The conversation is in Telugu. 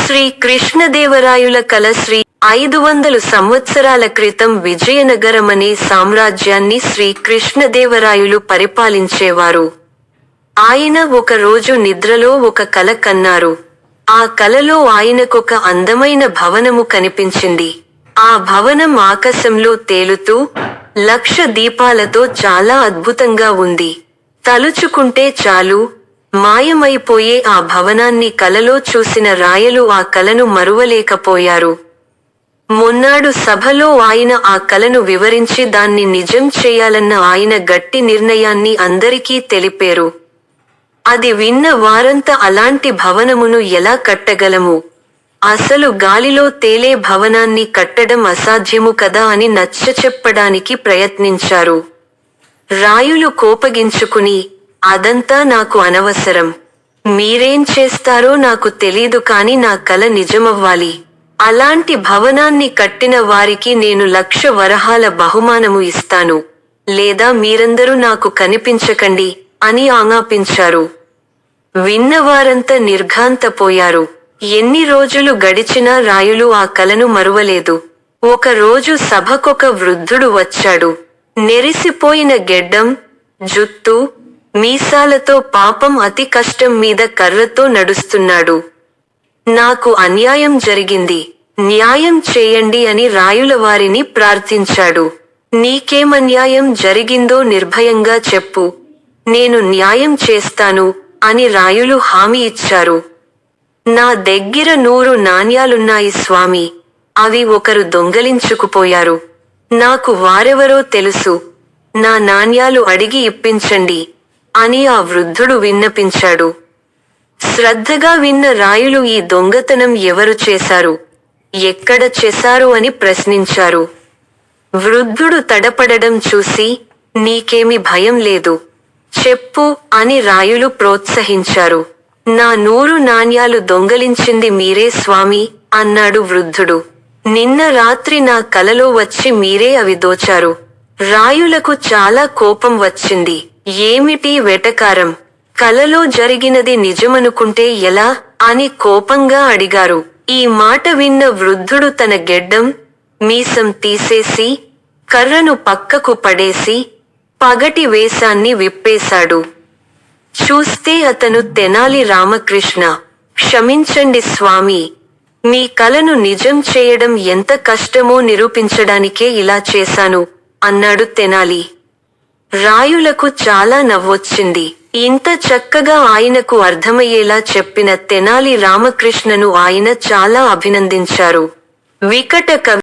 శ్రీ కృష్ణదేవరాయుల కల శ్రీ 500 సంవత్సరాల క్రితం విజయనగరమనే సామ్రాజ్యాన్ని శ్రీ కృష్ణదేవరాయులు పరిపాలించేవారు. ఆయన ఒక రోజు నిద్రలో ఒక కల కన్నారు. ఆ కలలో ఆయనకొక అందమైన భవనము కనిపించింది. ఆ భవనం ఆకాశంలో తేలుతూ 1,00,000 దీపాలతో చాలా అద్భుతంగా ఉంది. తలుచుకుంటే చాలు మాయమైపోయే ఆ భవనాన్ని కలలో చూసిన రాయలు ఆ కలను మరువలేకపోయారు. మొన్నాడు సభలో ఆయన ఆ కలను వివరించి దాన్ని నిజం చేయాలన్న ఆయన గట్టి నిర్ణయాన్ని అందరికీ తెలిపారు. అది విన్న వారంతా అలాంటి భవనమును ఎలా కట్టగలము? అసలు గాలిలో తేలే భవనాన్ని కట్టడం అసాధ్యము కదా అని నచ్చచెప్పడానికి ప్రయత్నించారు. రాయులు కోపగించుకుని, అదంతా నాకు అనవసరం. మీరేం చేస్తారో నాకు తెలీదు కాని నా కల నిజమవ్వాలి. అలాంటి భవనాన్ని కట్టిన వారికి నేను 1,00,000 వరహాల బహుమానము ఇస్తాను. లేదా మీరందరూ నాకు కనిపించకండి అని ఆజ్ఞాపించారు. విన్నవారంతా నిర్ఘాంతపోయారు. ఎన్ని రోజులు గడిచినా రాయులు ఆ కలను మరువలేదు. ఒక రోజు సభకొక వృద్ధుడు వచ్చాడు. నెరిసిపోయిన గెడ్డం, జుత్తు, మీసాలతో పాపం అతి కష్టం మీద కర్రతో నడుస్తున్నాడు. నాకు అన్యాయం జరిగింది, న్యాయం చేయండి అని రాయుల వారిని ప్రార్థించాడు. నీకేమన్యాయం జరిగిందో నిర్భయంగా చెప్పు, నేను న్యాయం చేస్తాను అని రాయులు హామీ ఇచ్చారు. నా దగ్గర 100 నాణ్యాలున్నాయి స్వామి, అవి ఒకరు దొంగలించుకుపోయారు. నాకు వారెవరో తెలుసు, నా నాణ్యాలు అడిగి ఇప్పించండి అని ఆ వృద్ధుడు విన్నపించాడు. శ్రద్ధగా విన్న రాయులు ఈ దొంగతనం ఎవరు చేశారు, ఎక్కడ చేశారు అని ప్రశ్నించారు. వృద్ధుడు తడపడడం చూసి, నీకేమి భయం లేదు, చెప్పు అని రాయులు ప్రోత్సహించారు. నా 100 నాణ్యాలు దొంగలించింది మీరే స్వామి అన్నాడు వృద్ధుడు. నిన్న రాత్రి నా కలలో వచ్చి మీరే అవి దోచారు. రాయులకు చాలా కోపం వచ్చింది. ఏమిటి వెటకారం, కలలో జరిగినది నిజమనుకుంటే ఎలా అని కోపంగా అడిగారు. ఈ మాట విన్న వృద్ధుడు తన గెడ్డం, మీసం తీసేసి, కర్రను పక్కకు పడేసి, పగటి వేషాన్ని విప్పేశాడు. చూస్తే అతను తెనాలి రామకృష్ణ. క్షమించండి స్వామి, మీ కలను నిజం చేయడం ఎంత కష్టమో నిరూపించడానికే ఇలా చేశాను అన్నాడు తెనాలి. రాయులకు చాలా నవ్వొచ్చింది. ఇంత చక్కగా ఆయనకు అర్థమయ్యేలా చెప్పిన తెనాలి రామకృష్ణను ఆయన చాలా అభినందించారు. వికట కవి